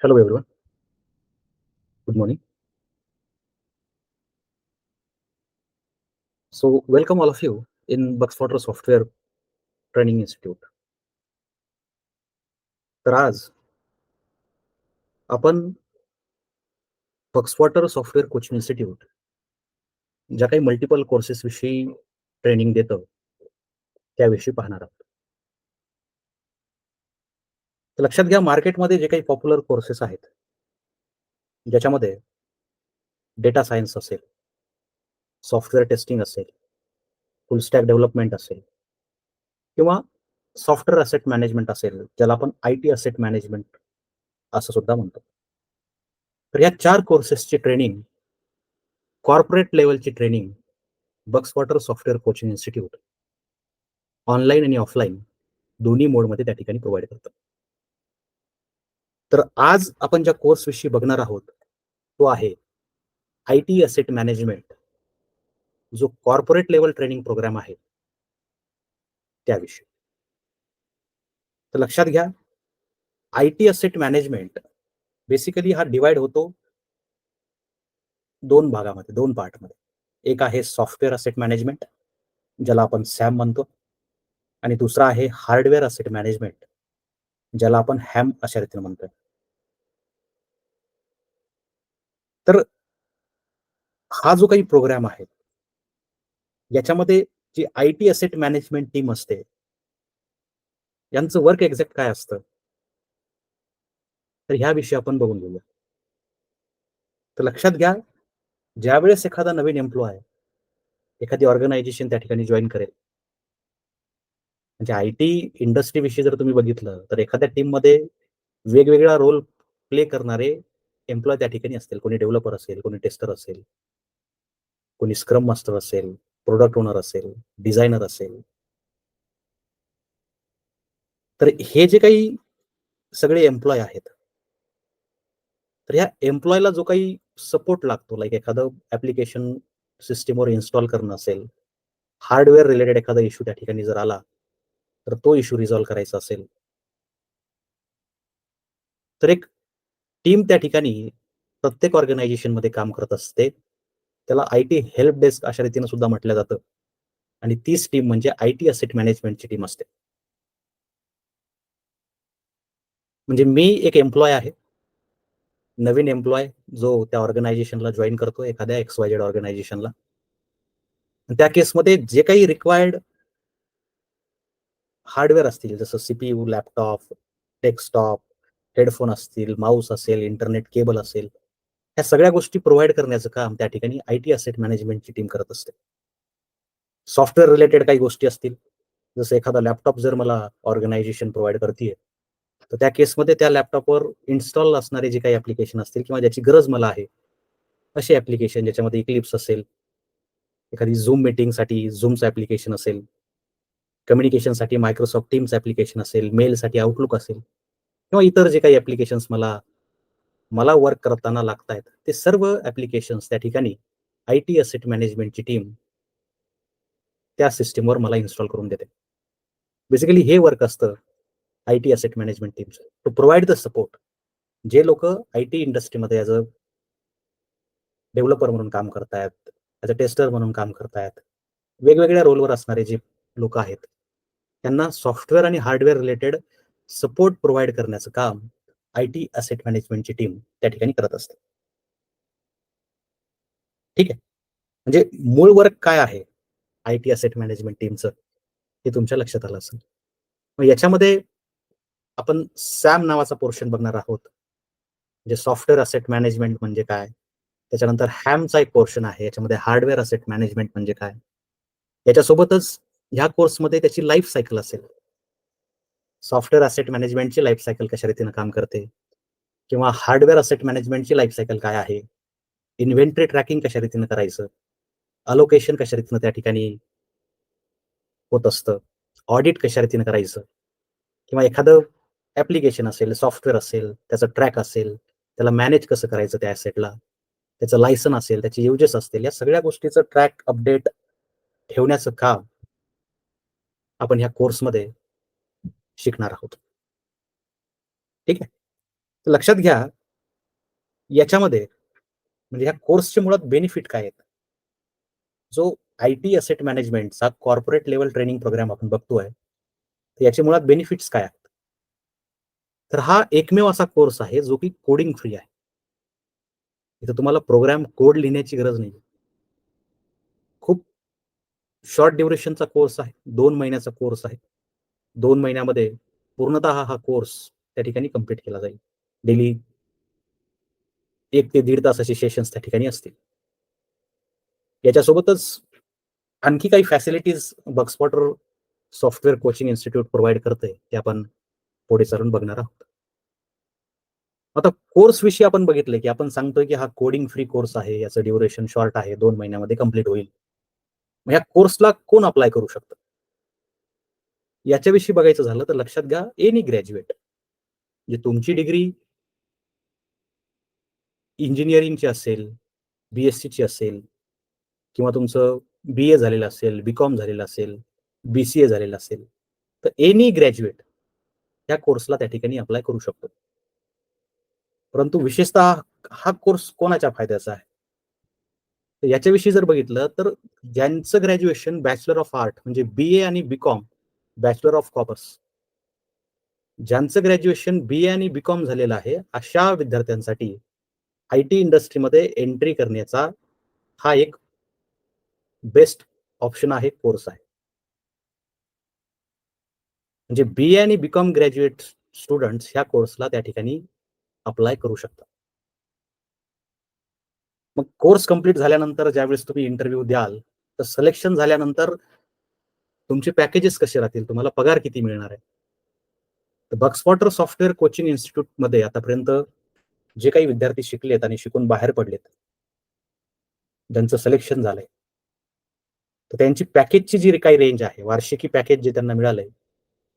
Hello everyone. Good morning. So welcome all of you in Bugspotter Software Training Institute. तर आज आपण Bugspotter software coaching institute ज्या काही multiple courses विषयी training देतं त्याविषयी पाहणार आहोत. तर लक्षात घ्या, मार्केटमध्ये जे काही पॉप्युलर कोर्सेस आहेत ज्याच्यामध्ये डेटा सायन्स असेल, सॉफ्टवेअर टेस्टिंग असेल, फुल स्टॅक डेव्हलपमेंट असेल किंवा सॉफ्टवेअर असेट मॅनेजमेंट असेल, ज्याला आपण IT असेट मॅनेजमेंट असं सुद्धा म्हणतो. तर या 4 कोर्सेसची ट्रेनिंग, कॉर्पोरेट लेव्हलची training Bugspotter software coaching institute online आणि ऑफलाईन दोन्ही मोडमध्ये त्या ठिकाणी प्रोव्हाइड करतात. तर आज आपण ज्या कोर्स विषयी बघणार आहोत तो आहे IT असेट मॅनेजमेंट, जो कॉर्पोरेट लेवल ट्रेनिंग प्रोग्राम आहे त्याविषयी. तर लक्षात घ्या, IT असेट मॅनेजमेंट बेसिकली हा डिवाइड होतो 2 भागामध्ये, 2 पार्टमध्ये. एक आहे सॉफ्टवेअर असेट मॅनेजमेंट, ज्याला आपण सॅम म्हणतो, आणि दुसरा आहे हार्डवेअर असेट मॅनेजमेंट, ज्याला आपण हॅम अशा रीतीने म्हणतो. तर हा जो काही प्रोग्राम आहे याच्यामध्ये जी IT असेट मॅनेजमेंट टीम असते यांचं वर्क एक्झॅक्ट काय असतं, तर ह्याविषयी आपण बघून घेऊया. तर लक्षात घ्या, ज्यावेळेस एखादा नवीन एम्प्लॉय एखादी ऑर्गनायझेशन त्या ठिकाणी जॉईन करेल, म्हणजे IT इंडस्ट्री विषयी जर तुम्ही बघितलं तर एखाद्या टीम मध्ये वेगवेगळा रोल प्ले करणारे एम्प्लॉय त्या ठिकाणी असतील. कोणी डेव्हलपर असेल, कोणी टेस्टर असेल, कोणी स्क्रम मास्टर असेल, प्रोडक्ट ओनर असेल, डिझायनर असेल. तर हे जे काही सगळे एम्प्लॉय आहेत, तर ह्या एम्प्लॉयला जो काही सपोर्ट लागतो, लाईक एखादं ऍप्लिकेशन सिस्टीमवर इन्स्टॉल करणं असेल, हार्डवेअर रिलेटेड एखादा इश्यू त्या ठिकाणी जर आला तर तो इश्यू रिझॉल्व्ह करायचा असेल, तर एक टीम त्या ठिकाणी प्रत्येक ऑर्गनायझेशनमध्ये काम करत असते. त्याला IT हेल्प डेस्क अशा रीतीने सुद्धा म्हटलं जातं, आणि तीच टीम म्हणजे IT असेट मॅनेजमेंटची टीम असते. म्हणजे मी एक एम्प्लॉय आहे, नवीन एम्प्लॉय जो त्या ऑर्गनायझेशनला जॉईन करतो, एखाद्या XYZ ऑर्गनायझेशनला. त्या केसमध्ये जे काही रिक्वायर्ड हार्डवेअर असतील, जसं CPU, लॅपटॉप, डेस्कटॉप, हेडफोन असतील, माऊस असेल, इंटरनेट केबल असेल, ह्या सगळ्या गोष्टी प्रोव्हाइड करण्याचं काम त्या ठिकाणी IT असेट मॅनेजमेंटची टीम करत असते. सॉफ्टवेअर रिलेटेड काही गोष्टी असतील, जसं एखादा लॅपटॉप जर मला ऑर्गनायझेशन प्रोव्हाइड करते, तर त्या केसमध्ये त्या लॅपटॉपवर इन्स्टॉल असणारे जे काही ऍप्लिकेशन असतील किंवा ज्याची गरज मला आहे असे ऍप्लिकेशन, ज्याच्यामध्ये इक्लिप्स असेल, एखादी झूम मीटिंगसाठी झूमचं ऍप्लिकेशन असेल, कम्युनिकेशनसाठी मायक्रोसॉफ्ट टीम्स ऍप्लिकेशन असेल, मेलसाठी आउटलुक असेल, किंवा इतर जे काही ऍप्लिकेशन्स मला मला वर्क करताना लागतायत, ते सर्व ऍप्लिकेशन्स त्या ठिकाणी IT असेट मॅनेजमेंटची टीम त्या सिस्टीमवर मला इन्स्टॉल करून देते. बेसिकली हे वर्क असतं IT असेट मॅनेजमेंट टीमचं, टू प्रोव्हाइड द सपोर्ट. जे लोक IT इंडस्ट्रीमध्ये ॲज अ डेव्हलपर म्हणून काम करतायत, ॲज अ टेस्टर म्हणून काम करतायत, वेगवेगळ्या रोलवर असणारे जे लोक आहेत, त्यांना सॉफ्टवेअर आणि हार्डवेअर रिलेटेड सपोर्ट प्रोव्हाइड करण्याचं काम IT असेट मॅनेजमेंटची टीम त्या ठिकाणी करत असते. ठीक आहे. म्हणजे मूळ वर्क काय आहे IT असेट मॅनेजमेंट टीमचं, हे तुमच्या लक्षात आलं असेल. मग याच्यामध्ये आपण सॅम नावाचा पोर्शन बघणार आहोत. म्हणजे सॉफ्टवेअर असेट मॅनेजमेंट म्हणजे काय, त्याच्यानंतर हॅमचा एक पोर्शन आहे, याच्यामध्ये हार्डवेअर असेट मॅनेजमेंट म्हणजे काय, याच्यासोबतच ह्या कोर्समध्ये त्याची लाईफ सायकल असेल. सॉफ्टवेअर असेट मॅनेजमेंटची लाईफ सायकल कशा रीतीने काम करते, किंवा हार्डवेअर असेट मॅनेजमेंटची लाईफ सायकल काय आहे, इन्व्हेंटरी ट्रॅकिंग कशा रीतीने करायचं, अलोकेशन कशा रीतीने त्या ठिकाणी होत असतं, ऑडिट कशा रीतीने करायचं, किंवा एखादं ऍप्लिकेशन असेल, सॉफ्टवेअर असेल, त्याचं ट्रॅक असेल, त्याला मॅनेज कसं करायचं त्या ॲसेटला, त्याचं लायसन असेल, त्याचे युजेस असतील, या सगळ्या गोष्टीचं ट्रॅक अपडेट ठेवण्याचं काम आपण ह्या कोर्समध्ये शिकणार आहोत. ठीक आहे. तर लक्षात घ्या, याच्यामध्ये म्हणजे ह्या कोर्सचे मुळात बेनिफिट काय आहेत? जो आय-टी असेट मॅनेजमेंटचा कॉर्पोरेट लेव्हल ट्रेनिंग प्रोग्राम आपण बघतोय, तर याचे मुळात बेनिफिट्स काय आहेत? तर हा एकमेव असा कोर्स आहे जो की कोडिंग फ्री आहे. इथे तुम्हाला प्रोग्राम कोड लिहिण्याची गरज नाही. खूप शॉर्ट ड्युरेशनचा कोर्स आहे. 2 महिन्याचा कोर्स आहे. 2 महिन्यामध्ये पूर्णतः हा कोर्स त्या ठिकाणी कंप्लीट केला जाईल. डेली 1 ते दीड तासाचे सेशन्स त्या ठिकाणी असतील. याच्यासोबतच आणखी काही facilities Bugspotter software coaching institute provide करतंय, ते आपण पुढे चालून बघणार आहोत. आता कोर्सविषयी आपण बघितलं, की आपण सांगतोय, की हा कोडिंग फ्री कोर्स आहे. याचं ड्युरेशन शॉर्ट आहे. 2 महिन्यामध्ये कंप्लीट होईल. मग ह्या कोर्सला कोण अप्लाय करू शकतं? याच्याविषयी बघायचं झालं तर लक्षात घ्या एनी ग्रॅज्युएट. म्हणजे तुमची डिग्री इंजिनिअरिंगची असेल, बी-एस-सीची असेल किंवा तुमचं बी-ए झालेलं असेल, बी-कॉम झालेलं असेल, बी-सी-ए झालेलं असेल, तर एनी ग्रॅज्युएट या कोर्सला त्या ठिकाणी अप्लाय करू शकतो. परंतु विशेषतः हा कोर्स कोणाच्या फायद्याचा आहे? तर याच्याविषयी जर बघितलं तर ज्यांचं ग्रॅज्युएशन बॅचलर ऑफ आर्ट म्हणजे बी-ए आणि बी-कॉम, बॅचलर ऑफ कॉमर्स ज्यांचं ग्रॅज्युएशन बी-ए आणि बी-कॉम झालेलं आहे, अशा विद्यार्थ्यांसाठी आय-टी इंडस्ट्रीमध्ये एंट्री करण्याचा हा एक बेस्ट ऑप्शन आहे, कोर्स आहे. म्हणजे बी-ए आणि बी-कॉम ग्रॅज्युएट स्टुडंट्स ह्या कोर्सला त्या ठिकाणी अप्लाय करू शकतात. मग कोर्स कंप्लीट झाल्यानंतर ज्यावेळेस तुम्ही इंटरव्ह्यू द्याल, तर सिलेक्शन झाल्यानंतर तुमचे पॅकेजेस कसे राहतील? तुम्हाला पगार किती मिळणार आहे? तर बगस्पॉटर सॉफ्टवेअर कोचिंग इन्स्टिट्यूटमध्ये आतापर्यंत जे काही विद्यार्थी शिकलेत आणि शिकून बाहेर पडलेत, ज्यांचं सिलेक्शन झालंय, तर त्यांची पॅकेजची जी काही रेंज आहे, वार्षिकी पॅकेज जे त्यांना मिळालंय,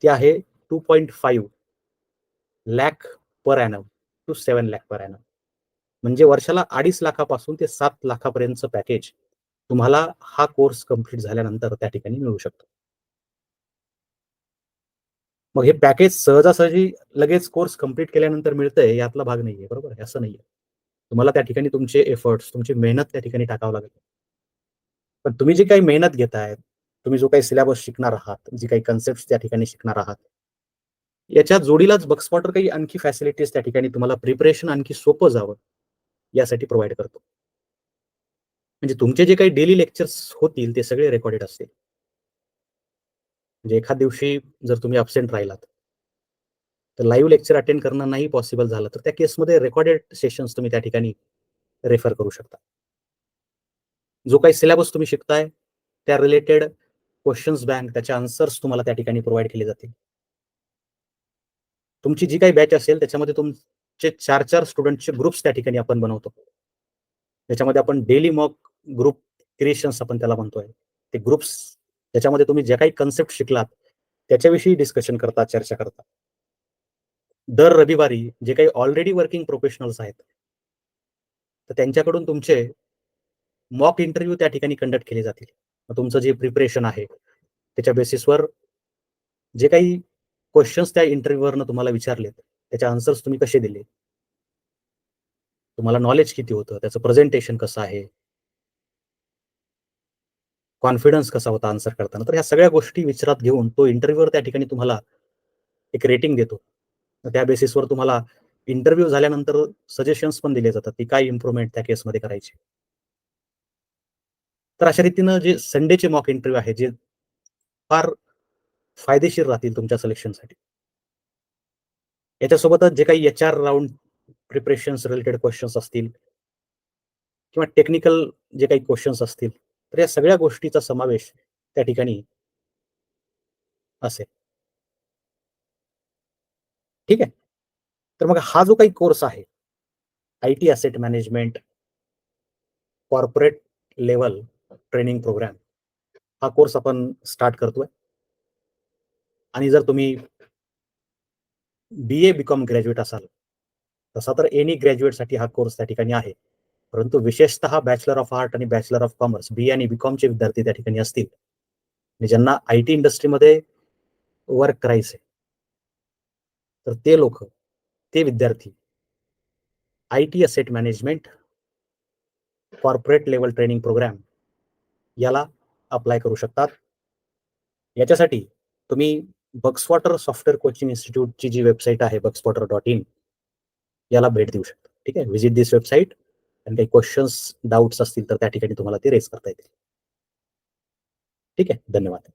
ते आहे 2.5 lakh per annum to 7 lakh per annum. म्हणजे वर्षाला 2.5 लाखापासून ते 7 लाखापर्यंतचं पॅकेज तुम्हाला हा कोर्स कंप्लीट झाल्यानंतर त्या ठिकाणी मिळू शकतं. मग हे पॅकेज सहजासहजी लगेच कोर्स कंप्लीट केल्यानंतर मिळतंय यातला भाग नाहीये, बरोबर आहे? असं नाहीये. तुम्हाला त्या ठिकाणी तुमचे एफर्ट्स, तुमची मेहनत त्या ठिकाणी टाकावं लागेल. पण तुम्ही जी काही मेहनत घेताय, तुम्ही जो काही सिलेबस शिकणार आहात, जी काही कन्सेप्ट्स त्या ठिकाणी शिकणार आहात, याच्या जोडीलाच बगस्पॉटर काही आणखी फॅसिलिटीज त्या ठिकाणी तुम्हाला प्रिपरेशन आणखी सोपं जावं, यासाठी प्रोव्हाईड करतो. म्हणजे तुमचे जे काही डेली लेक्चर्स होतील, ते सगळे रेकॉर्डेड असतील. म्हणजे एखाद दिवशी जर तुम्ही अब्सेंट राहिलात, तर लाईव्ह लेक्चर अटेंड करणं नाही पॉसिबल झालं, तर त्या केसमध्ये रेकॉर्डेड सेशन्स तुम्ही त्या ठिकाणी रेफर करू शकता. जो काही सिलेबस तुम्ही शिकताय, त्या रिलेटेड क्वेशन्स बँक, त्याचे आन्सर्स तुम्हाला त्या ठिकाणी प्रोव्हाईड केले जातील. तुमची जी काही बॅच असेल, त्याच्यामध्ये तुमचे 4-4 स्टुडंटचे ग्रुप्स त्या ठिकाणी आपण बनवतो. त्याच्यामध्ये आपण डेली मॉक ग्रुप क्रिएशन्स आपण त्याला म्हणतोय. ते ग्रुप्स त्याच्यामध्ये तुम्ही ज्या काही कन्सेप्ट शिकलात, त्याच्याविषयी डिस्कशन करता, चर्चा करता. दर रविवारी जे काही ऑलरेडी वर्किंग प्रोफेशनल्स आहेत, तर त्यांच्याकडून तुमचे मॉक इंटरव्ह्यू त्या ठिकाणी कंडक्ट केले जातील. मग तुमचं जे प्रिपरेशन आहे, त्याच्या बेसिसवर जे काही क्वेशन्स त्या इंटरव्ह्यूवरनं तुम्हाला विचारलेत, त्याचे आन्सर्स तुम्ही कसे दिले? तुम्हाला नॉलेज किती होतं? त्याचं प्रेझेंटेशन कसं आहे? कॉन्फिडन्स कसा होता आन्सर करताना? तर ह्या सगळ्या गोष्टी विचारात घेऊन तो इंटरव्ह्यूवर त्या ठिकाणी तुम्हाला एक रेटिंग देतो. तर त्या बेसिसवर तुम्हाला इंटरव्ह्यू झाल्यानंतर सजेशन्स पण दिले जातात, की काय इम्प्रूव्हमेंट त्या केसमध्ये करायची. तर अशा रीतीनं जे संडेचे मॉक इंटरव्ह्यू आहे, जे फार फायदेशीर राहतील तुमच्या सिलेक्शनसाठी. याच्यासोबतच जे काही HR round preparations related questions असतील किंवा टेक्निकल जे काही क्वेशन्स असतील, तर या सगळ्या गोष्टीचा समावेश त्या ठिकाणी असेल. ठीक आहे? तर मग हा जो काही कोर्स आहे, IT asset management corporate level training program, हा कोर्स आपण स्टार्ट करतोय. आणि जर तुम्ही बी-ए, बी-कॉम ग्रॅज्युएट असाल, तसा तर एनी ग्रॅज्युएटसाठी हा कोर्स त्या ठिकाणी आहे. परंतु विशेषतः बॅचलर ऑफ आर्ट आणि बॅचलर ऑफ कॉमर्स, बी-ए आणि बी-कॉमचे विद्यार्थी त्या ठिकाणी असतील, आणि ज्यांना आय-टी इंडस्ट्रीमध्ये वर्क करायचंय, तर ते लोकं, ते विद्यार्थी IT asset management corporate level training program याला अप्लाय करू शकतात. याच्यासाठी तुम्ही बग्सवॉटर सॉफ्टवेअर कोचिंग इन्स्टिट्यूटची जी वेबसाईट आहे bugsporter.in याला भेट देऊ शकता. ठीक आहे. व्हिजिट दिस वेबसाईट आणि काही क्वेशन्स, डाउट्स असतील तर त्या ठिकाणी तुम्हाला ते रेज करता येतील. ठीक आहे. धन्यवाद.